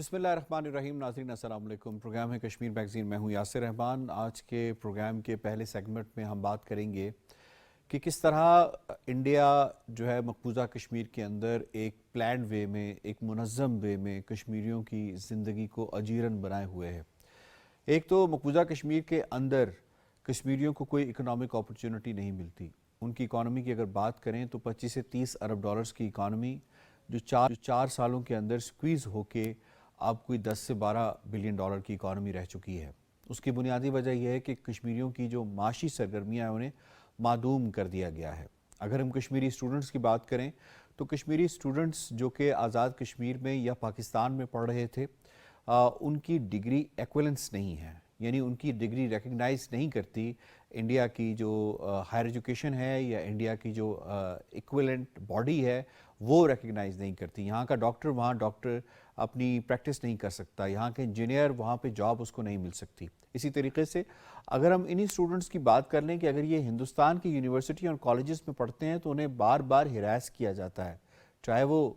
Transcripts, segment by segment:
بسم اللہ الرحمن الرحیم. ناظرین السلام علیکم. پروگرام ہے کشمیر میگزین. میں ہوں یاسر رحمان. آج کے پروگرام کے پہلے سیگمنٹ میں ہم بات کریں گے کہ کس طرح انڈیا جو ہے مقبوضہ کشمیر کے اندر ایک پلانڈ وے میں، ایک منظم وے میں کشمیریوں کی زندگی کو اجیرن بنائے ہوئے ہے. ایک تو مقبوضہ کشمیر کے اندر کشمیریوں کو کوئی اکنامک اپرچونٹی نہیں ملتی. ان کی اکانومی کی اگر بات کریں تو 25 سے 30 ارب ڈالرز کی اکانومی جو چار سالوں کے اندر سکویز ہو کے اب کوئی 10 سے 12 بلین ڈالر کی اکانومی رہ چکی ہے. اس کی بنیادی وجہ یہ ہے کہ کشمیریوں کی جو معاشی سرگرمیاں ہیں انہیں معدوم کر دیا گیا ہے. اگر ہم کشمیری اسٹوڈنٹس کی بات کریں تو کشمیری اسٹوڈنٹس جو کہ آزاد کشمیر میں یا پاکستان میں پڑھ رہے تھے ان کی ڈگری ایکویلنس نہیں ہے، یعنی ان کی ڈگری ریکگنائز نہیں کرتی انڈیا کی جو ہائر ایجوکیشن ہے یا انڈیا کی جو ایکویلنٹ باڈی ہے وہ ریکگنائز نہیں کرتی. یہاں کا ڈاکٹر وہاں ڈاکٹر اپنی پریکٹس نہیں کر سکتا، یہاں کے انجینئر وہاں پہ جاب اس کو نہیں مل سکتی. اسی طریقے سے اگر ہم انہی اسٹوڈنٹس کی بات کر لیں کہ اگر یہ ہندوستان کی یونیورسٹی اور کالجز میں پڑھتے ہیں تو انہیں بار بار ہراس کیا جاتا ہے، چاہے وہ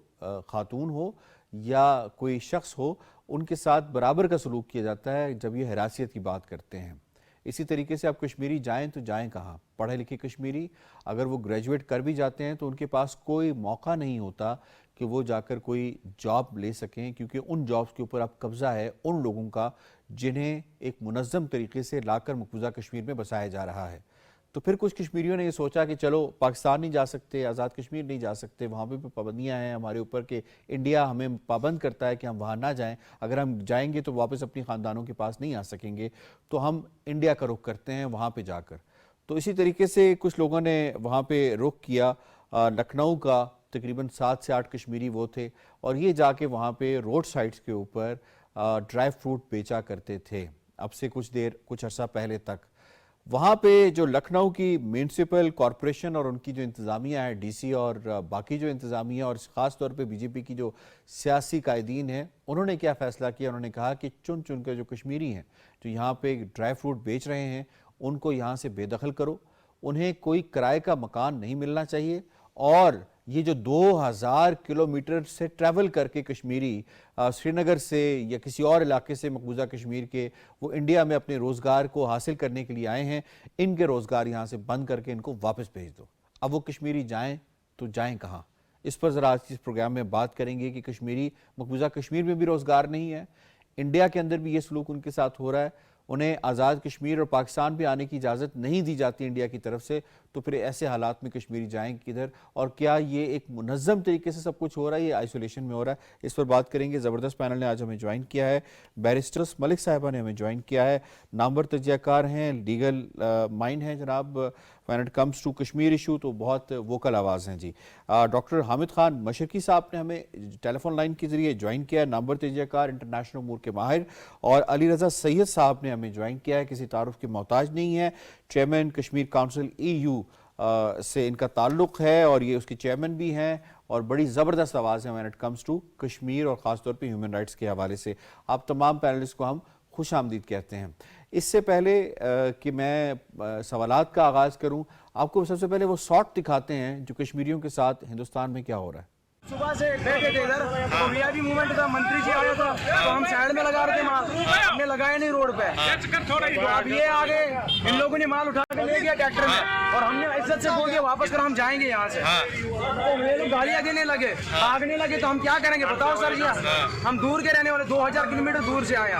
خاتون ہو یا کوئی شخص ہو، ان کے ساتھ برابر کا سلوک کیا جاتا ہے جب یہ ہراسیت کی بات کرتے ہیں. اسی طریقے سے آپ کشمیری جائیں تو جائیں کہاں؟ پڑھے لکھے کشمیری اگر وہ گریجویٹ کر بھی جاتے ہیں تو ان کے پاس کوئی موقع نہیں ہوتا کہ وہ جا کر کوئی جاب لے سکیں، کیونکہ ان جابز کے اوپر اب قبضہ ہے ان لوگوں کا جنہیں ایک منظم طریقے سے لا کر مقبوضہ کشمیر میں بسایا جا رہا ہے. تو پھر کچھ کشمیریوں نے یہ سوچا کہ چلو پاکستان نہیں جا سکتے، آزاد کشمیر نہیں جا سکتے، وہاں پہ پابندیاں ہیں ہمارے اوپر کہ انڈیا ہمیں پابند کرتا ہے کہ ہم وہاں نہ جائیں، اگر ہم جائیں گے تو واپس اپنی خاندانوں کے پاس نہیں آ سکیں گے، تو ہم انڈیا کا رخ کرتے ہیں وہاں پہ جا کر. تو اسی طریقے سے کچھ لوگوں نے وہاں پہ رخ کیا. لکھنؤ کا تقریباً 7 سے 8 کشمیری وہ تھے اور یہ جا کے وہاں پہ روڈ سائٹس کے اوپر ڈرائی فروٹ بیچا کرتے تھے. اب سے کچھ عرصہ پہلے تک وہاں پہ جو لکھنؤ کی میونسپل کارپوریشن اور ان کی جو انتظامیہ ہے، ڈی سی اور باقی جو انتظامیہ اور خاص طور پہ بی جے پی کی جو سیاسی قائدین ہیں، انہوں نے کیا فیصلہ کیا؟ انہوں نے کہا کہ چن چن کے جو کشمیری ہیں جو یہاں پہ ڈرائی فروٹ بیچ رہے ہیں ان کو یہاں سے بے دخل کرو، انہیں کوئی کرائے کا مکان نہیں ملنا چاہیے، اور یہ جو 2000 کلومیٹر سے ٹریول کر کے کشمیری سری نگر سے یا کسی اور علاقے سے مقبوضہ کشمیر کے وہ انڈیا میں اپنے روزگار کو حاصل کرنے کے لیے آئے ہیں، ان کے روزگار یہاں سے بند کر کے ان کو واپس بھیج دو. اب وہ کشمیری جائیں تو جائیں کہاں؟ اس پر ذرا آج اس پروگرام میں بات کریں گے کہ کشمیری مقبوضہ کشمیر میں بھی روزگار نہیں ہے، انڈیا کے اندر بھی یہ سلوک ان کے ساتھ ہو رہا ہے، انہیں آزاد کشمیر اور پاکستان بھی آنے کی اجازت نہیں دی جاتی انڈیا کی طرف سے. تو پھر ایسے حالات میں کشمیری جائیں کدھر؟ اور کیا یہ ایک منظم طریقے سے سب کچھ ہو رہا ہے، یہ آئسولیشن میں ہو رہا ہے؟ اس پر بات کریں گے. زبردست پینل نے آج ہمیں جوائن کیا ہے. بیرسٹر ملک صاحبہ نے ہمیں جوائن کیا ہے، نامور تجزیہ کار ہیں، لیگل مائنڈ ہیں جناب. when it comes to Kashmir issue تو بہت ووکل آواز ہیں جی. ڈاکٹر حامد خان مشرقی صاحب نے ہمیں ٹیلی فون لائن کے ذریعے جوائن کیا ہے، نامور تجزیہ کار، انٹرنیشنل امور کے ماہر. اور علی رضا سید صاحب نے ہمیں جوائن کیا ہے، کسی تعارف کے محتاج نہیں ہے، chairman Kashmir council E U سے ان کا تعلق ہے اور یہ اس کے چیئرمین بھی ہیں، اور بڑی زبردست آواز ہے when it comes to Kashmir اور خاص طور پہ ہیومن رائٹس کے حوالے سے. آپ تمام پینلسٹ کو ہم خوش آمدید کہتے ہیں. اس سے پہلے کہ میں سوالات کا آغاز کروں، آپ کو سب سے پہلے وہ سارٹ دکھاتے ہیں جو کشمیریوں کے ساتھ ہندوستان میں کیا ہو رہا ہے. صبح سے بیٹھے تھے ادھر تو وی آئی پی موومنٹ کا منتری جی آیا تھا تو ہم سائڈ میں لگا رہے تھے مال، ہم نے لگائے نہیں روڈ پہ. تو اب یہ آگے ان لوگوں نے مال اٹھا کے لے گیا ٹریکٹر میں اور ہم نے عزت سے بول دیا واپس کر ہم جائیں گے یہاں سے. تو یہ لوگ گالیاں دینے لگے، بھاگنے لگے. تو ہم کیا کریں گے بتاؤ سر جی؟ ہم دور کے رہنے والے 2000 کلومیٹر دور سے آیا،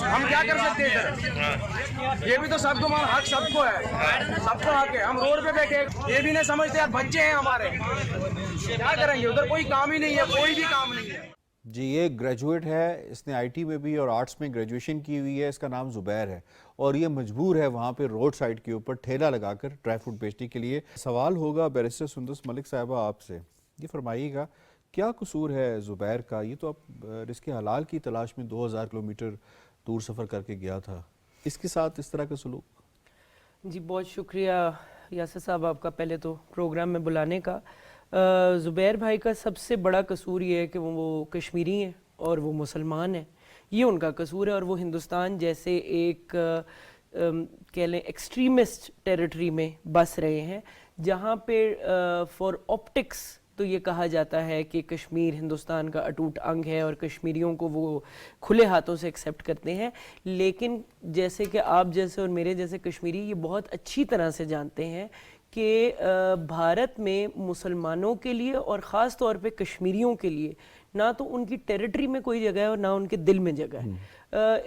ہم کیا کر سکتے ہیں ادھر؟ یہ بھی تو سب کو مان حق سب کو ہے، سب کو حق ہے. ہم روڈ پہ بیٹھے یہ بھی نہیں سمجھتے یار بچے ہیں ہمارے، کیا کریں گے؟ ادھر کوئی کام ہی نہیں ہے، کوئی بھی کام نہیں ہے. جی یہ گریجویٹ ہے، اس نے آئی ٹی میں بھی اور آرٹس میں گریجویشن کی ہوئی ہے، اس کا نام زبیر ہے، اور یہ مجبور ہے وہاں پہ روڈ سائڈ کے اوپر ٹھیلا لگا کر ڈرائی فروٹ بیچنے کے لیے. سوال ہوگا بیرسٹر سندس ملک صاحبہ آپ سے، یہ فرمائیے گا کیا قصور ہے زبیر کا؟ یہ تو اب رزق حلال کی تلاش میں 2000 کلومیٹر دور سفر کر کے گیا تھا، اس کے ساتھ اس طرح کا سلوک؟ جی بہت شکریہ یاسر صاحب آپ کا پہلے تو پروگرام میں بلانے کا. زبیر بھائی کا سب سے بڑا قصور یہ ہے کہ وہ کشمیری ہیں اور وہ مسلمان ہیں، یہ ان کا قصور ہے. اور وہ ہندوستان جیسے ایک کہہ لیں ایکسٹریمسٹ ٹیریٹری میں بس رہے ہیں جہاں پہ فار آپٹکس تو یہ کہا جاتا ہے کہ کشمیر ہندوستان کا اٹوٹ انگ ہے اور کشمیریوں کو وہ کھلے ہاتھوں سے ایکسیپٹ کرتے ہیں. لیکن جیسے کہ آپ جیسے اور میرے جیسے کشمیری یہ بہت اچھی طرح سے جانتے ہیں کہ بھارت میں مسلمانوں کے لیے اور خاص طور پہ کشمیریوں کے لیے نہ تو ان کی ٹیریٹری میں کوئی جگہ ہے اور نہ ان کے دل میں جگہ ہے.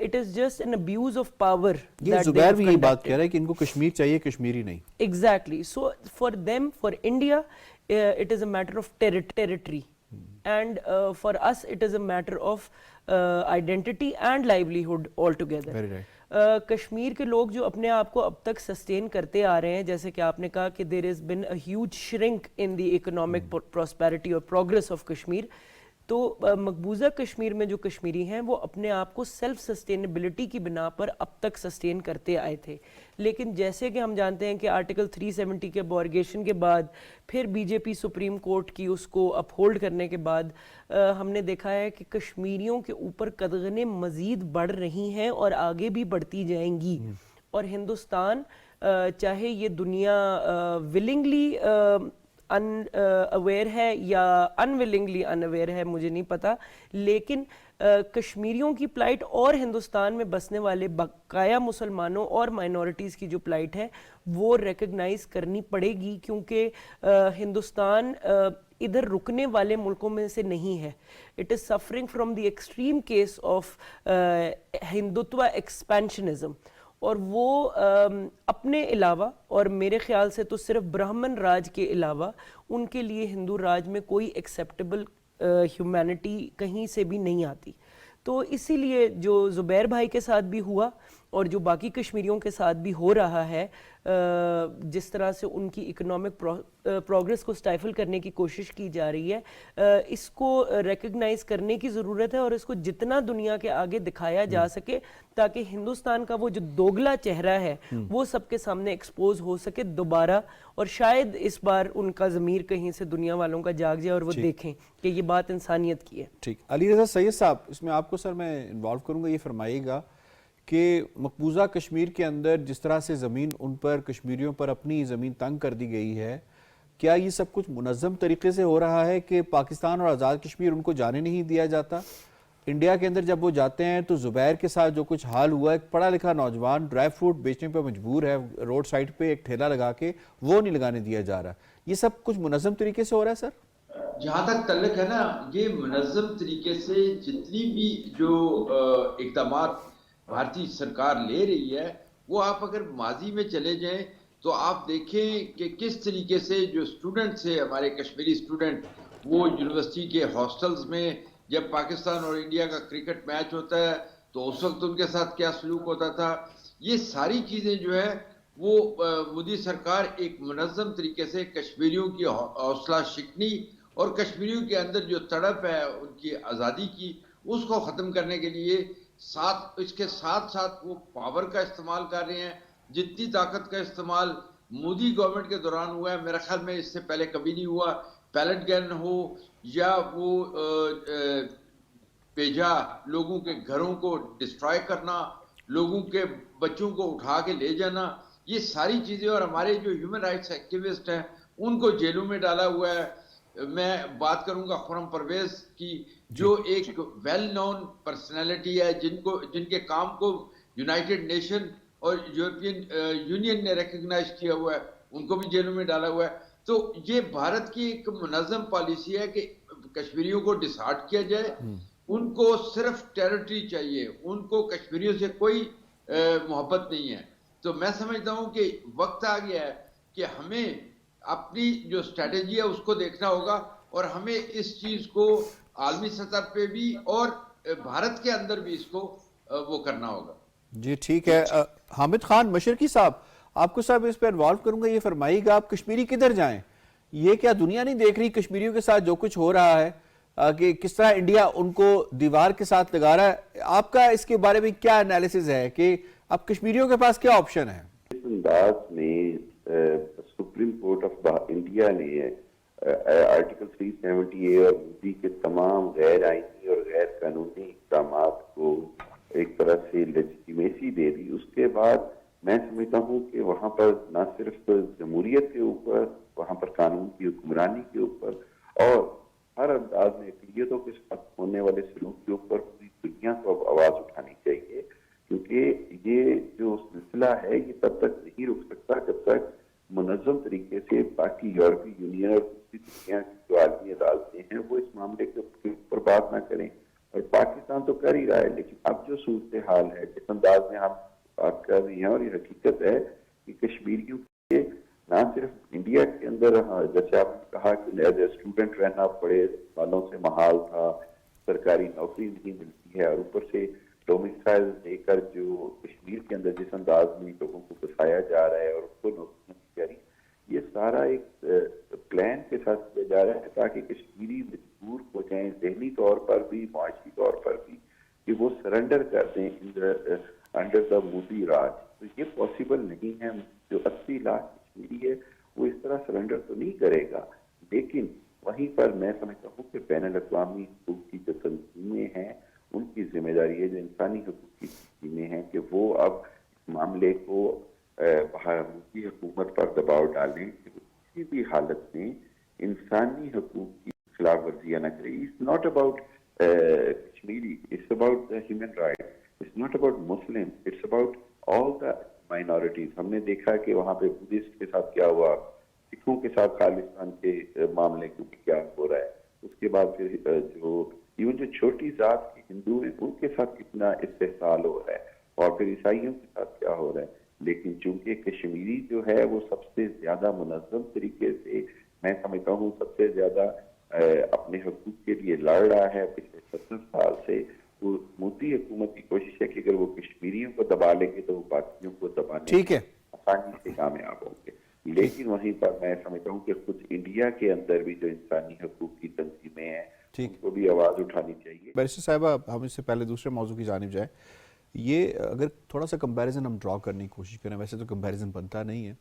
It is just an abuse of power. یہ زبیر بھی یہ بات کہہ رہا ہے کہ ان کو کشمیر چاہیے, کشمیری نہیں. Exactly. So for them, for India it is a matter of territory and for us it is a matter of identity and livelihood altogether. Very right. Kashmir کے لوگ جو اپنے آپ کو اب تک سسٹین کرتے آ رہے ہیں, جیسے کہ آپ نے کہا کہ there has been a huge shrink in the economic prosperity or progress of Kashmir, تو مقبوضہ کشمیر میں جو کشمیری ہیں وہ اپنے آپ کو سیلف سسٹینیبلٹی کی بنا پر اب تک سسٹین کرتے آئے تھے. لیکن جیسے کہ ہم جانتے ہیں کہ آرٹیکل 370 کے ابورگیشن کے بعد پھر بی جے پی سپریم کورٹ کی اس کو اپ ہولڈ کرنے کے بعد ہم نے دیکھا ہے کہ کشمیریوں کے اوپر قدغنیں مزید بڑھ رہی ہیں اور آگے بھی بڑھتی جائیں گی. اور ہندوستان چاہے یہ دنیا ولنگلی اویئر ہے یا انولنگلی انویئر ہے مجھے نہیں پتا, لیکن کشمیریوں کی پلائٹ اور ہندوستان میں بسنے والے بقایا مسلمانوں اور مائنورٹیز کی جو پلائٹ ہے وہ ریکگنائز کرنی پڑے گی, کیونکہ ہندوستان ادھر رکنے والے ملکوں میں سے نہیں ہے. It is suffering from the extreme case of Hindutva expansionism, اور وہ اپنے علاوہ اور میرے خیال سے تو صرف برہمن راج کے علاوہ ان کے لیے ہندو راج میں کوئی ایکسیپٹیبل ہیومینٹی کہیں سے بھی نہیں آتی. تو اسی لیے جو زبیر بھائی کے ساتھ بھی ہوا اور جو باقی کشمیریوں کے ساتھ بھی ہو رہا ہے, جس طرح سے ان کی اکنامک پروگرس کو سٹائفل کرنے کی کوشش کی جا رہی ہے, اس کو ریکگنائز کرنے کی ضرورت ہے اور اس کو جتنا دنیا کے آگے دکھایا جا سکے تاکہ ہندوستان کا وہ جو دوگلا چہرہ ہے وہ سب کے سامنے ایکسپوز ہو سکے دوبارہ, اور شاید اس بار ان کا ضمیر کہیں سے دنیا والوں کا جاگ جائے اور وہ دیکھیں کہ یہ بات انسانیت کی ہے. ٹھیک. علی رضا سید صاحب, اس میں آپ کو سر میں انوالو کروں گا, یہ فرمائیے گا کہ مقبوضہ کشمیر کے اندر جس طرح سے زمین ان پر کشمیریوں پر اپنی زمین تنگ کر دی گئی ہے, کیا یہ سب کچھ منظم طریقے سے ہو رہا ہے کہ پاکستان اور آزاد کشمیر ان کو جانے نہیں دیا جاتا؟ انڈیا کے اندر جب وہ جاتے ہیں تو زبیر کے ساتھ جو کچھ حال ہوا, ایک پڑھا لکھا نوجوان ڈرائی فروٹ بیچنے پہ مجبور ہے روڈ سائڈ پہ ایک ٹھیلا لگا کے, وہ نہیں لگانے دیا جا رہا. یہ سب کچھ منظم طریقے سے ہو رہا ہے سر؟ جہاں تک تعلق ہے نا, یہ منظم طریقے سے جتنی بھی جو اقدامات بھارتی سرکار لے رہی ہے, وہ آپ اگر ماضی میں چلے جائیں تو آپ دیکھیں کہ کس طریقے سے جو اسٹوڈنٹس ہیں ہمارے کشمیری اسٹوڈنٹ, وہ یونیورسٹی کے ہاسٹلز میں جب پاکستان اور انڈیا کا کرکٹ میچ ہوتا ہے تو اس وقت ان کے ساتھ کیا سلوک ہوتا تھا. یہ ساری چیزیں جو ہے وہ مودی سرکار ایک منظم طریقے سے کشمیریوں کی حوصلہ شکنی اور کشمیریوں کے اندر جو تڑپ ہے ان کی آزادی کی, اس کو ختم کرنے کے لیے اس کے ساتھ ساتھ وہ پاور کا استعمال کر رہے ہیں. جتنی طاقت کا استعمال مودی گورنمنٹ کے دوران ہوا ہے, میرا خیال میں اس سے پہلے کبھی نہیں ہوا. پیلٹ گن ہو یا وہ بیجا لوگوں کے گھروں کو ڈسٹرائے کرنا, لوگوں کے بچوں کو اٹھا کے لے جانا, یہ ساری چیزیں. اور ہمارے جو ہیومن رائٹس ایکٹیوسٹ ہیں ان کو جیلوں میں ڈالا ہوا ہے. میں بات کروں گا خرم پرویز کی, جو ایک ویل نون پرسنالٹی ہے, جن کے کام کو یونائٹڈ نیشن اور یورپین یونین نے ریکگنائز کیا ہوا ہے, ان کو بھی جیلوں میں ڈالا ہوا ہے. تو یہ بھارت کی ایک منظم پالیسی ہے کہ کشمیریوں کو ڈسہارٹ کیا جائے, ان کو صرف ٹیریٹری چاہیے, ان کو کشمیریوں سے کوئی محبت نہیں ہے. تو میں سمجھتا ہوں کہ وقت آ گیا ہے کہ ہمیں اپنی جو اسٹریٹجی ہے اس کو دیکھنا ہوگا, اور ہمیں اس چیز کو عالمی سطح پہ بھی اور بھارت کے اندر بھی اس کو وہ کرنا ہوگا. جی ٹھیک ہے. حامد خان مشرقی صاحب, آپ کو صاحب اس پہ انوالو کروں گا, یہ فرمائیے گا آپ کشمیری کدھر جائیں؟ یہ کیا دنیا نہیں دیکھ رہی کشمیریوں کے ساتھ جو کچھ ہو رہا ہے, کہ کس طرح انڈیا ان کو دیوار کے ساتھ لگا رہا ہے؟ آپ کا اس کے بارے میں کیا انالیسز ہے کہ اب کشمیریوں کے پاس کیا آپشن ہے؟ اس انداز میں سپریم کورٹ آف انڈیا نے آرٹیکل 370 اور مودی کے تمام غیر آئینی اور غیر قانونی اقدامات کو ایک طرح سے لیجیٹیمیسی دے دی. اس کے بعد میں سمجھتا ہوں کہ وہاں پر نہ صرف جمہوریت کے اوپر, وہاں پر قانون کی حکمرانی کے اوپر اور ہر انداز میں اقلیتوں کے ساتھ ہونے والے سلوک کے اوپر پوری دنیا کو اب آواز اٹھانی چاہیے، کیونکہ یہ جو سلسلہ ہے یہ تب تک نہیں رک سکتا جب تک منظم طریقے سے باقی یورپی یونین اور دوسری دنیا کی جو عالمی عدالتیں ہیں وہ اس معاملے کے اوپر بات نہ کریں. اور پاکستان تو کر ہی رہا ہے، لیکن اب جو صورتحال ہے جس انداز میں ہم بات کر رہی ہیں، اور یہ حقیقت ہے کہ کشمیریوں کے نہ صرف انڈیا کے اندر، جیسے آپ نے کہا کہ ایز اے اسٹوڈنٹ رہنا پڑے والوں سے محال تھا، سرکاری نوکری نہیں ملتی ہے، اور اوپر سے ڈومیسائل دے کر جو کشمیر کے اندر جس انداز میں لوگوں کو بسایا جا رہا ہے اور ان کو نوکریاں دی جا رہی، یہ سارا ایک پلان کے ساتھ کیا جا رہا ہے تاکہ کشمیری مجبور ہو جائیں ذہنی طور پر بھی، معاشی طور پر بھی، کہ وہ سرنڈر کر دیں انڈر دا مودی راج. تو یہ پاسبل نہیں ہے. جو 80 لاکھ کشمیری ہے وہ اس طرح سرنڈر تو نہیں کرے گا، لیکن وہیں پر میں سمجھتا ہوں کہ بین الاقوامی حقوق کی جو تنظیمیں ہیں ان کی ذمہ داری ہے، جو انسانی حقوق کی تنظیمیں ہیں، کہ وہ اب اس معاملے کو بھارتی حکومت پر دباؤ ڈالیں کہ کسی بھی حالت میں انسانی حقوق کی خلاف ورزیاں نہ کرے. It's not about Kashmiri, it's about the human right, it's not about Muslim, it's about all the minorities. ہم نے دیکھا کہ وہاں پہ بدھسٹ کے ساتھ کیا ہوا، سکھوں کے ساتھ خالصتان کے معاملے کے کیا ہو رہا ہے، اس کے بعد پھر جو ایون جو چھوٹی ذات کے ہندو ہیں ان کے ساتھ کتنا استحصال ہو رہا ہے، اور پھر عیسائیوں کے ساتھ کیا ہو رہا ہے. لیکن چونکہ کشمیری جو ہے وہ سب سے زیادہ منظم طریقے سے، میں سمجھتا ہوں سب سے زیادہ اپنے حقوق کے لیے لڑ رہا ہے پچھلے 70 سال سے. وہ مودی حکومت کی کوشش ہے کہ اگر وہ کشمیریوں کو دبا لے گے تو وہ باقیوں کو دبانے میں آسانی سے کامیاب ہوں گے. لیکن وہیں پر میں سمجھتا ہوں کہ خود انڈیا کے اندر بھی جو انسانی حقوق کی تنظیمیں ہیں ان کو بھی آواز اٹھانی چاہیے. بیرسٹر صاحبہ، ہم اس سے پہلے دوسرے موضوع کی جانب جائیں. یہ اگر تھوڑا سا کمپیریزن ہم ڈرا کرنے کی کوشش کریں، ویسے تو کمپیریزن بنتا نہیں ہے،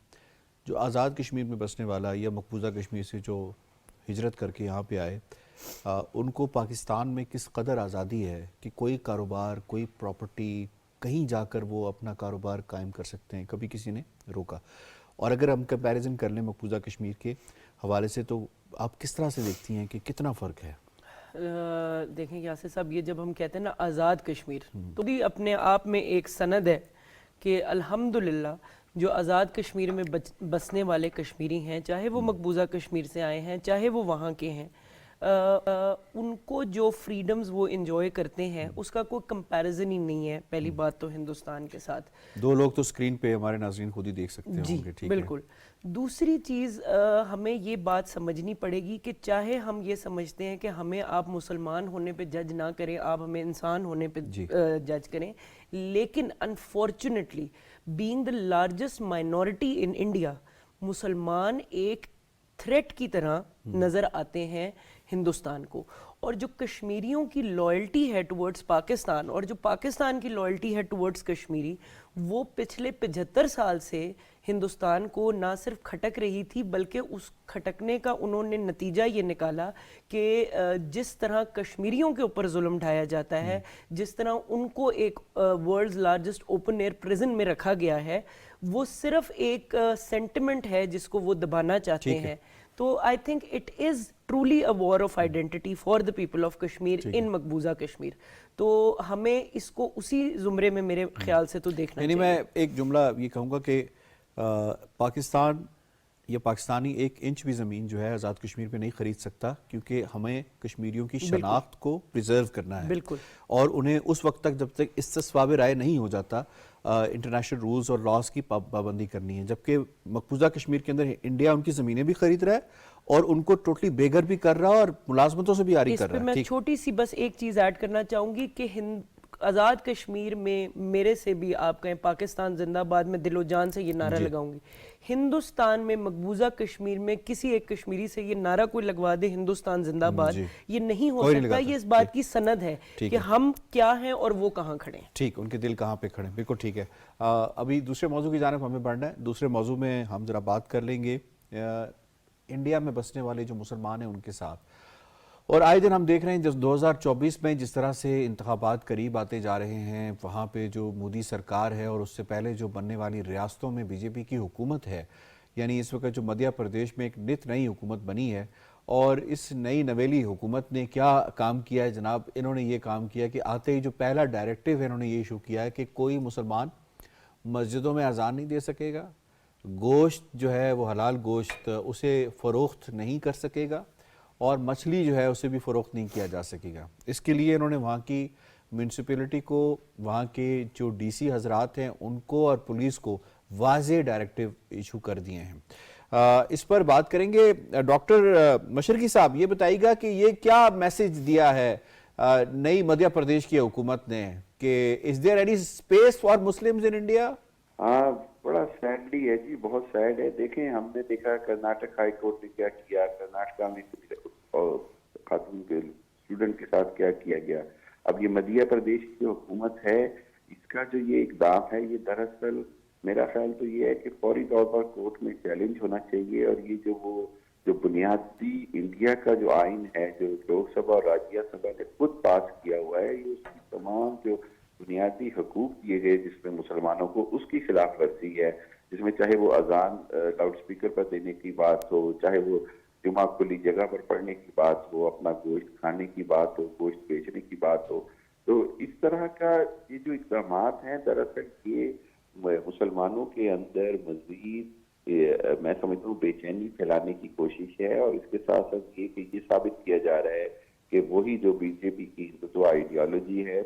جو آزاد کشمیر میں بسنے والا یا مقبوضہ کشمیر سے جو ہجرت کر کے یہاں پہ آئے، ان کو پاکستان میں کس قدر آزادی ہے کہ کوئی کاروبار، کوئی پراپرٹی، کہیں جا کر وہ اپنا کاروبار قائم کر سکتے ہیں، کبھی کسی نے روکا. اور اگر ہم کمپیریزن کر لیں مقبوضہ کشمیر کے حوالے سے، تو آپ کس طرح سے دیکھتی ہیں کہ کتنا فرق ہے؟ دیکھیں یاسر صاحب، یہ جب ہم کہتے ہیں نا آزاد کشمیر، تو بھی اپنے آپ میں ایک سند ہے کہ الحمدللہ جو آزاد کشمیر میں بسنے والے کشمیری ہیں، چاہے وہ مقبوضہ کشمیر سے آئے ہیں، چاہے وہ وہاں کے ہیں، ان کو جو فریڈمز وہ انجوائے کرتے ہیں اس کا کوئی کمپیریزن ہی نہیں ہے. پہلی بات تو ہندوستان کے ساتھ 2 لوگ تو سکرین پہ ہمارے ناظرین خود ہی دیکھ سکتے ہوں گے. ٹھیک ہے، بالکل. دوسری چیز ہمیں یہ بات سمجھنی پڑے گی کہ چاہے ہم یہ سمجھتے ہیں کہ ہمیں آپ مسلمان ہونے پہ جج نہ کریں، آپ ہمیں انسان ہونے پہ جج کریں، لیکن unfortunately being the largest minority in India, مسلمان ایک تھریٹ کی طرح نظر آتے ہیں ہندوستان کو. اور جو کشمیریوں کی لائلٹی ہے ٹورڈز پاکستان، اور جو پاکستان کی لائلٹی ہے ٹورڈز کشمیری، وہ پچھلے 75 سال سے ہندوستان کو نہ صرف کھٹک رہی تھی، بلکہ اس کھٹکنے کا انہوں نے نتیجہ یہ نکالا کہ جس طرح کشمیریوں کے اوپر ظلم ڈھایا جاتا ہے، جس طرح ان کو ایک world's largest open air prison میں رکھا گیا ہے، وہ صرف ایک سینٹیمنٹ ہے جس کو وہ دبانا چاہتے ہیں. تو I think it is truly a war of identity for the people of Kashmir in مقبوضہ کشمیر. تو ہمیں اس کو اسی زمرے میں میرے خیال سے تو دیکھنا چاہیے. میں ایک جملہ یہ کہوں گا کہ پاکستان یا پاکستانی 1 انچ بھی زمین جو ہے آزاد کشمیر پہ نہیں خرید سکتا، کیونکہ ہمیں کشمیریوں کی شناخت کو پریزرو کرنا ہے. بالکل. اور انہیں اس وقت تک جب تک استصواب رائے نہیں ہو جاتا انٹرنیشنل رولز اور لاز کی پابندی کرنی ہے. جبکہ مقبوضہ کشمیر کے اندر انڈیا ان کی زمینیں بھی خرید رہا ہے اور ان کو ٹوٹلی بے گھر بھی کر رہا ہے اور ملازمتوں سے بھی عاری کر رہا ہے. اس پہ میں چھوٹی سی بس ایک چیز ایڈ کرنا چاہوں گی کہ آزاد کشمیر میں میرے سے بھی آپ کہیں پاکستان زندہ باد، میں دل و جان سے یہ نعرہ لگاؤں گی. ہندوستان میں مقبوضہ کشمیر میں کسی ایک کشمیری سے یہ نعرہ کوئی لگوا دے ہندوستان زندہ باد، یہ نہیں ہو سکتا. یہ اس بات کی سند ہے کہ ہم کیا ہیں اور وہ کہاں کھڑے ہیں. ٹھیک، ان کے دل کہاں پہ کھڑے ہیں. بالکل ٹھیک ہے. ابھی دوسرے موضوع کی جانب ہمیں بڑھنا ہے. دوسرے موضوع میں ہم ذرا بات کر لیں گے انڈیا میں بسنے والے جو مسلمان ہیں ان کے ساتھ. اور آئے دن ہم دیکھ رہے ہیں جس 2024 میں جس طرح سے انتخابات قریب آتے جا رہے ہیں، وہاں پہ جو مودی سرکار ہے اور اس سے پہلے جو بننے والی ریاستوں میں بی جے پی کی حکومت ہے، یعنی اس وقت جو مدھیہ پردیش میں ایک نئی حکومت بنی ہے اور اس نئی نویلی حکومت نے کیا کام کیا ہے جناب؟ انہوں نے یہ کام کیا کہ آتے ہی جو پہلا ڈائریکٹیو ہے انہوں نے یہ ایشو کیا ہے کہ کوئی مسلمان مسجدوں میں اذان نہیں دے سکے گا، گوشت جو ہے وہ حلال گوشت اسے فروخت نہیں کر سکے گا، اور مچھلی جو ہے اسے بھی فروخت نہیں کیا جا سکے گا۔ اس کے لیے انہوں نے وہاں کی میونسپلٹی کو، وہاں کے جو ڈی سی حضرات ہیں ان کو اور پولیس کو واضح ڈائریکٹیو ایشو کر دیے ہیں۔ اس پر بات کریں گے۔ ڈاکٹر مشرقی صاحب یہ بتائیے گا کہ یہ کیا میسج دیا ہے نئی مدھیہ پردیش کی حکومت نے کہ is there any space for Muslims in India؟ ہاں بڑا سیڈلی ہے جی، بہت سیڈ ہے۔ دیکھیں ہم نے دیکھا کرناٹک ہائی کورٹ نے کیا کیا، کرناٹکا میں خاتون کے اسٹوڈنٹ کے ساتھ کیا کیا گیا۔ اب یہ مدھیہ پردیش کی جو حکومت ہے اس کا جو یہ اقدام ہے یہ دراصل میرا خیال تو یہ ہے کہ فوری طور پر کورٹ میں چیلنج ہونا چاہیے، اور یہ جو بنیادی انڈیا کا جو آئین ہے جو لوک سبھا اور راجیہ سبھا نے خود پاس کیا ہوا ہے، یہ اس کی تمام جو بنیادی حقوق دیے گئے جس میں مسلمانوں کو، اس کی خلاف ورزی ہے، جس میں چاہے وہ اذان لاؤڈ سپیکر پر دینے کی بات ہو، چاہے وہ جمعہ کھلی جگہ پر پڑھنے کی بات ہو، اپنا گوشت کھانے کی بات ہو، گوشت بیچنے کی بات ہو۔ تو اس طرح کا یہ جو اقدامات ہیں دراصل یہ مسلمانوں کے اندر مزید میں سمجھتا ہوں بے چینی پھیلانے کی کوشش ہے، اور اس کے ساتھ ساتھ یہ کہ یہ ثابت کیا جا رہا ہے کہ وہی جو بی جے پی کی ہندوتو آئیڈیالوجی ہے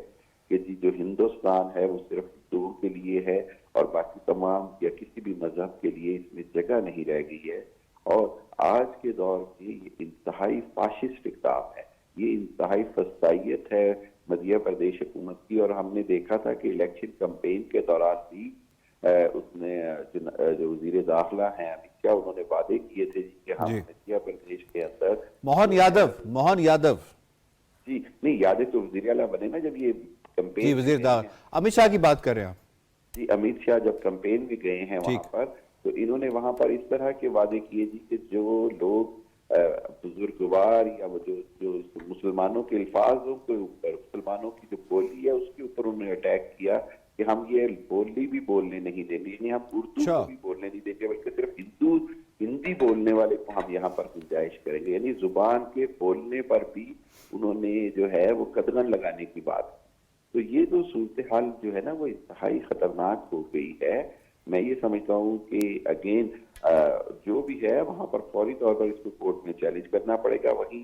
کہ جی جو ہندوستان ہے وہ صرف ہندوؤں کے لیے ہے اور باقی تمام یا کسی بھی مذہب کے لیے اس میں جگہ نہیں رہ گئی ہے، اور آج کے دور میں یہ انتہائی فاشسٹ اقدام ہے، یہ انتہائی فسطائیت ہے مدھیہ پردیش حکومت کی۔ اور ہم نے دیکھا تھا کہ الیکشن کمپین کے دوران بھی اس نے جو وزیر داخلہ ہیں امت شاہ، انہوں نے وعدے کیے تھے کہ ہم مدھیہ پردیش کے اندر موہن یادو جی نہیں یادیں تو وزیر اعلیٰ بنے نا جب یہ کمپین، جی وزیر داخلہ امت شاہ کی بات کر رہے ہیں جی، امت شاہ جب کمپین میں گئے ہیں وہاں پر تو انہوں نے وہاں پر اس طرح کے وعدے کیے جی کہ جو لوگ بزرگوار یا جو مسلمانوں کے الفاظوں کے اوپر، مسلمانوں کی جو بولی ہے اس کے اوپر انہوں نے اٹیک کیا کہ ہم یہ بولی بھی بولنے نہیں دیں گے، یعنی ہم اردو کو بھی بولنے نہیں دیں گے بلکہ صرف ہندی بولنے والے کو ہم یہاں پر گنجائش کریں گے، یعنی زبان کے بولنے پر بھی انہوں نے جو ہے وہ قدغن لگانے کی بات۔ تو یہ جو صورتحال جو ہے نا وہ انتہائی خطرناک ہو گئی ہے۔ میں یہ سمجھتا ہوں کہ اگین جو بھی ہے وہاں پر فوری طور پر اس کو کورٹ میں چیلنج کرنا پڑے گا۔ وہیں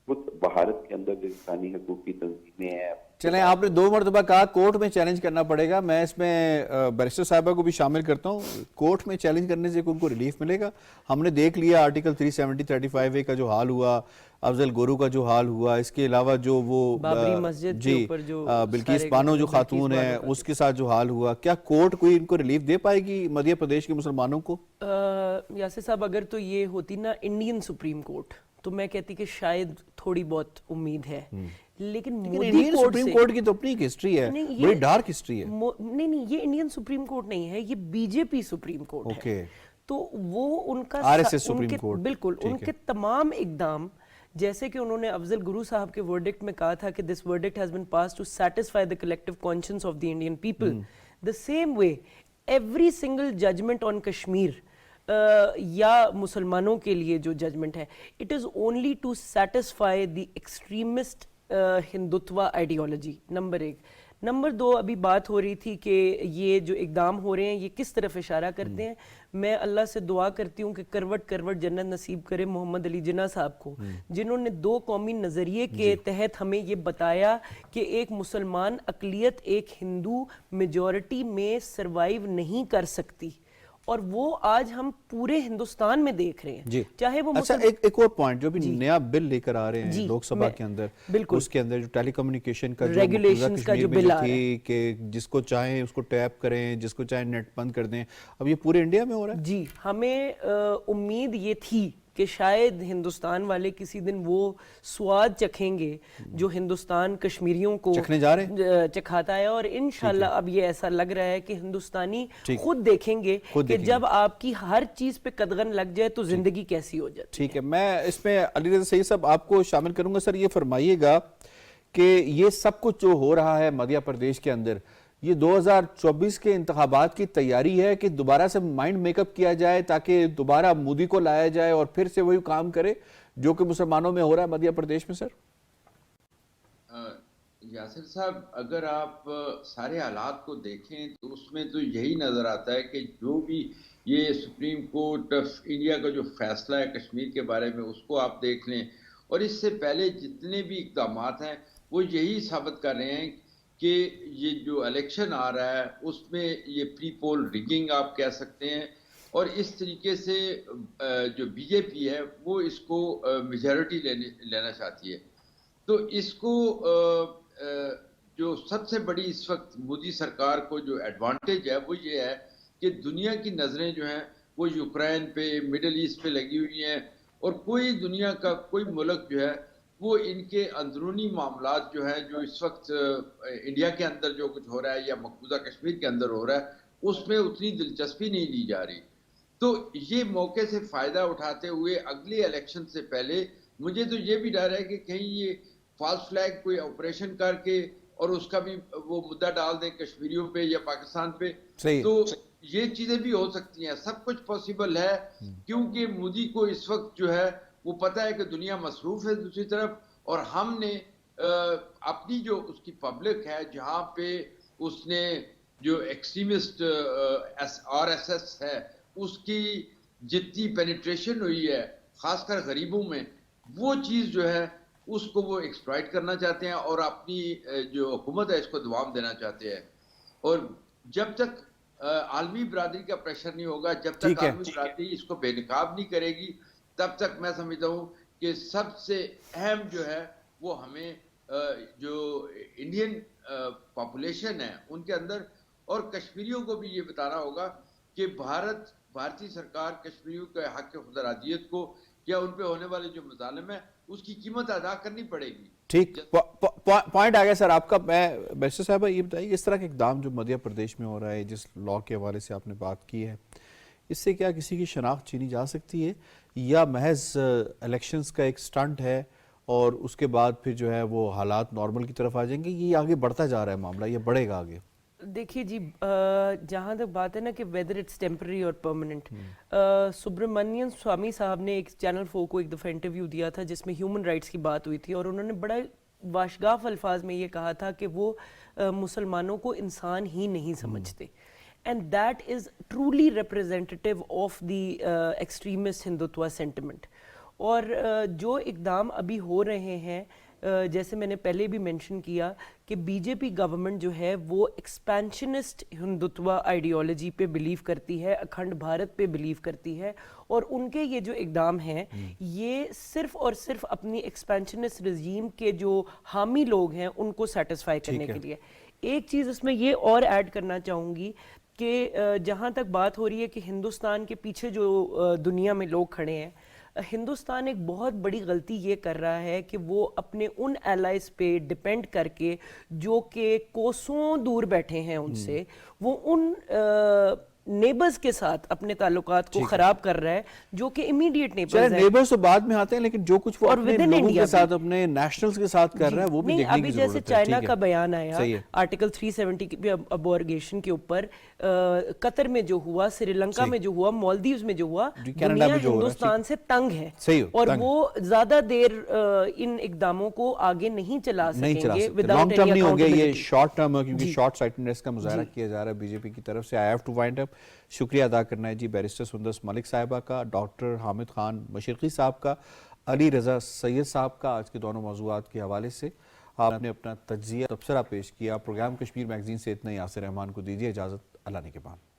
خود بھارت کے اندر جو انسانی حقوق کی تنظیمیں ہیں، چلیں آپ نے 2 مرتبہ کہا کورٹ میں چیلنج کرنا پڑے گا، میں اس میں بیرسٹر صاحبہ کو بھی شامل کرتا ہوں۔ کورٹ میں چیلنج کرنے سے ان کو ریلیف ملے گا؟ ہم نے دیکھ لیا آرٹیکل 370-35A کا جو حال ہوا، افضل گورو کا جو حال ہوا، اس کے علاوہ جو وہ بابری مسجد کے اوپر جو بلقیس بانو جو خاتون ہے اس کے ساتھ جو حال ہوا، کیا کورٹ کوئی ان کو ریلیف دے پائے گی مدھیہ پردیش کے مسلمانوں کو؟ یاسر صاحب اگر تو یہ ہوتی نا انڈین سپریم کورٹ تو میں کہتی کہ شاید تھوڑی بہت امید ہے، لیکن مودی سپریم کورٹ کی تو اپنی ایک ہسٹری ہے، بڑی ڈارک ہسٹری ہے۔ نہیں یہ انڈین سپریم کورٹ نہیں ہے، یہ بی جے پی سپریم کورٹ ہے، تو وہ ان کا بالکل ان کے تمام اقدام، جیسے کہ انہوں نے افضل گرو صاحب کے ورڈکٹ میں کہا تھا کہ this verdict has been passed to satisfy the collective conscience of the Indian people. The same way, every single judgment on Kashmir یا مسلمانوں کے لیے جو ججمنٹ ہے it is only to satisfy the extremist Hindutva ideology, number 1۔ Number 2، ابھی بات ہو رہی تھی کہ یہ جو اقدام ہو رہے ہیں یہ کس طرف اشارہ کرتے ہیں۔ میں اللہ سے دعا کرتی ہوں کہ کروٹ جنت نصیب کرے محمد علی جناح صاحب کو، جنہوں نے 2 قومی نظریے کے تحت ہمیں یہ بتایا کہ ایک مسلمان اقلیت ایک ہندو میجورٹی میں سروائیو نہیں کر سکتی، اور وہ آج ہم پورے ہندوستان میں دیکھ رہے ہیں، چاہے وہ اچھا ایک اور پوائنٹ جو بھی نیا بل لے کر آ رہے ہیں لوک سبھا کے اندر، اس کے اندر جو ٹیلی کمیونیکیشن کا جو ریگولیشنز کا جو بل آ رہا ہے کہ جس کو چاہیں اس کو ٹیپ کریں، جس کو چاہیں نیٹ بند کر دیں، اب یہ پورے انڈیا میں ہو رہا ہے۔ جی ہمیں امید یہ تھی کہ شاید ہندوستان والے کسی دن وہ سواد چکھیں گے جو ہندوستان کشمیریوں کو چکھنے جا رہے ہیں، چکھاتا ہے، اور انشاءاللہ اب یہ ایسا لگ رہا ہے کہ ہندوستانی خود دیکھیں گے کہ جب آپ کی ہر چیز پہ قدغن لگ جائے تو زندگی کیسی ہو جاتی ہے۔ ٹھیک ہے، میں اس میں علی رضا سعید صاحب آپ کو شامل کروں گا۔ سر یہ فرمائیے گا کہ یہ سب کچھ جو ہو رہا ہے مدھیہ پردیش کے اندر، یہ 2024 کے انتخابات کی تیاری ہے کہ دوبارہ سے مائنڈ میک اپ کیا جائے تاکہ دوبارہ مودی کو لایا جائے اور پھر سے وہی کام کرے جو کہ مسلمانوں میں ہو رہا ہے مدھیہ پردیش میں؟ سر یاسر صاحب، اگر آپ سارے حالات کو دیکھیں تو اس میں تو یہی نظر آتا ہے کہ جو بھی یہ سپریم کورٹ آف انڈیا کا جو فیصلہ ہے کشمیر کے بارے میں، اس کو آپ دیکھ لیں، اور اس سے پہلے جتنے بھی اقدامات ہیں وہ یہی ثابت کر رہے ہیں کہ یہ جو الیکشن آ رہا ہے اس میں یہ پری پول ریگنگ آپ کہہ سکتے ہیں، اور اس طریقے سے جو بی جے پی ہے وہ اس کو میجورٹی لینا چاہتی ہے. تو اس کو جو سب سے بڑی اس وقت مودی سرکار کو جو ایڈوانٹیج ہے وہ یہ ہے کہ دنیا کی نظریں جو ہیں وہ یوکرین پہ، مڈل ایسٹ پہ لگی ہوئی ہیں، اور کوئی دنیا کا کوئی ملک جو ہے وہ ان کے اندرونی معاملات جو ہیں جو اس وقت انڈیا کے اندر جو کچھ ہو رہا ہے یا مقبوضہ کشمیر کے اندر ہو رہا ہے اس میں اتنی دلچسپی نہیں لی جا رہی. تو یہ موقع سے فائدہ اٹھاتے ہوئے اگلے الیکشن سے پہلے مجھے تو یہ بھی ڈر ہے کہ کہیں یہ فالس فلیگ کوئی آپریشن کر کے اور اس کا بھی وہ مدعا ڈال دیں کشمیریوں پہ یا پاکستان پہ. تو یہ چیزیں بھی ہو سکتی ہیں، سب کچھ پاسبل ہے، کیونکہ مودی کو اس وقت جو ہے وہ پتہ ہے کہ دنیا مصروف ہے دوسری طرف، اور ہم نے اپنی جو اس کی پبلک ہے جہاں پہ اس نے جو ایکسٹریمسٹ آر ایس ایس ہے اس کی جتنی پینیٹریشن ہوئی ہے خاص کر غریبوں میں، وہ چیز جو ہے اس کو وہ ایکسپلائٹ کرنا چاہتے ہیں اور اپنی جو حکومت ہے اس کو دوام دینا چاہتے ہیں. اور جب تک عالمی برادری کا پریشر نہیں ہوگا، جب تک عالمی برادری اس کو بے نقاب نہیں کرے گی، تب تک میں سمجھتا ہوں کہ سب سے اہم جو ہے وہ ہمیں جو انڈین پاپولیشن ہے ان کے اندر اور کشمیریوں کو بھی یہ بتانا ہوگا کہ بھارتی سرکار کشمیریوں کے حق خود ارادیت کو یا ان پہ ہونے والے جو مظالم ہیں اس کی قیمت ادا کرنی پڑے گی. ٹھیک پوائنٹ آ گیا سر آپ کا. میں بیشتر صاحبہ یہ بتائیے اس طرح کے اقدام جو مدھیہ پردیش میں ہو رہا ہے، جس لاء کے حوالے سے آپ نے بات کی ہے، اس سے کیا کسی کی شناخت چھینی جا سکتی ہے یا محض الیکشنز کا ایک سٹنٹ ہے اور اس کے بعد پھر جو ہے وہ حالات نارمل کی طرف آ جائیں گے؟ یہ آگے بڑھتا جا رہا ہے معاملہ، یہ بڑھے گا آگے؟ دیکھیے جی، جہاں تک بات ہے نا کہ ویدر اٹس ٹیمپرری اور پرماننٹ، سبرامنین سوامی صاحب نے ایک چینل 4 کو ایک دفعہ انٹرویو دیا تھا جس میں ہیومن رائٹس کی بات ہوئی تھی، اور انہوں نے بڑا واشگاف الفاظ میں یہ کہا تھا کہ وہ مسلمانوں کو انسان ہی نہیں سمجھتے. And that is truly representative of the extremist Hindutva sentiment. اور جو اقدام ابھی ہو رہے ہیں، جیسے میں نے پہلے بھی مینشن کیا کہ بی جے پی گورنمنٹ جو ہے وہ ایکسپینشنسٹ ہندوتوا آئیڈیالوجی پہ بلیو کرتی ہے، اکھنڈ بھارت پہ بلیو کرتی ہے، اور ان کے یہ جو اقدام ہیں یہ صرف اور صرف اپنی ایکسپینشنسٹ رژیم کے جو حامی لوگ ہیں ان کو سیٹسفائی کرنے کے لیے. ایک چیز اس میں یہ اور ایڈ کرنا چاہوں گی کہ جہاں تک بات ہو رہی ہے کہ ہندوستان کے پیچھے جو دنیا میں لوگ کھڑے ہیں، ہندوستان ایک بہت بڑی غلطی یہ کر رہا ہے کہ وہ اپنے ان ایلائز پہ ڈیپینڈ کر کے جو کہ کوسوں دور بیٹھے ہیں ان سے، وہ ان نیبرز کے ساتھ اپنے تعلقات کو خراب کر رہا ہے جو کہ امیڈیٹ نیبرز ہیں. نیبرز تو بعد میں آتے ہیں لیکن جو کچھ وہ اپنے لوگوں کے ساتھ، اپنے نیشنلز کے ساتھ کر رہا ہے وہ بھی دیکھنے کی ضرورت ہے. ابھی جیسے چائنا کا بیان آیا آرٹیکل 370 کی ابورگیشن کے اوپر، قطر میں جو ہوا، سری لنکا میں جو ہوا، مالدیوز میں جو ہوا، دنیا ہندوستان سے تنگ ہے اور وہ زیادہ دیر ان اقداموں کو آگے نہیں چلا سکیں گے. لانگ ٹرم نہیں ہوگے، یہ شارٹ ٹرم ہے کیونکہ شارٹ سائٹڈنس کا مظاہرہ کیا جا رہا ہے بی جے پی کی طرف سے. آئی ہیو ٹو وائنڈ اپ. شکریہ ادا کرنا ہے جی بیرسٹر سندس ملک صاحبہ کا، ڈاکٹر حامد خان مشرقی صاحب کا، علی رضا سید صاحب کا. آج کے دونوں موضوعات کے حوالے سے آپ نے اپنا تجزیہ تبصرہ پیش کیا. پروگرام کشمیر میگزین سے اتنا ہی. یاسر رحمان کو دیجیے اجازت. اللہ نے کے بعد.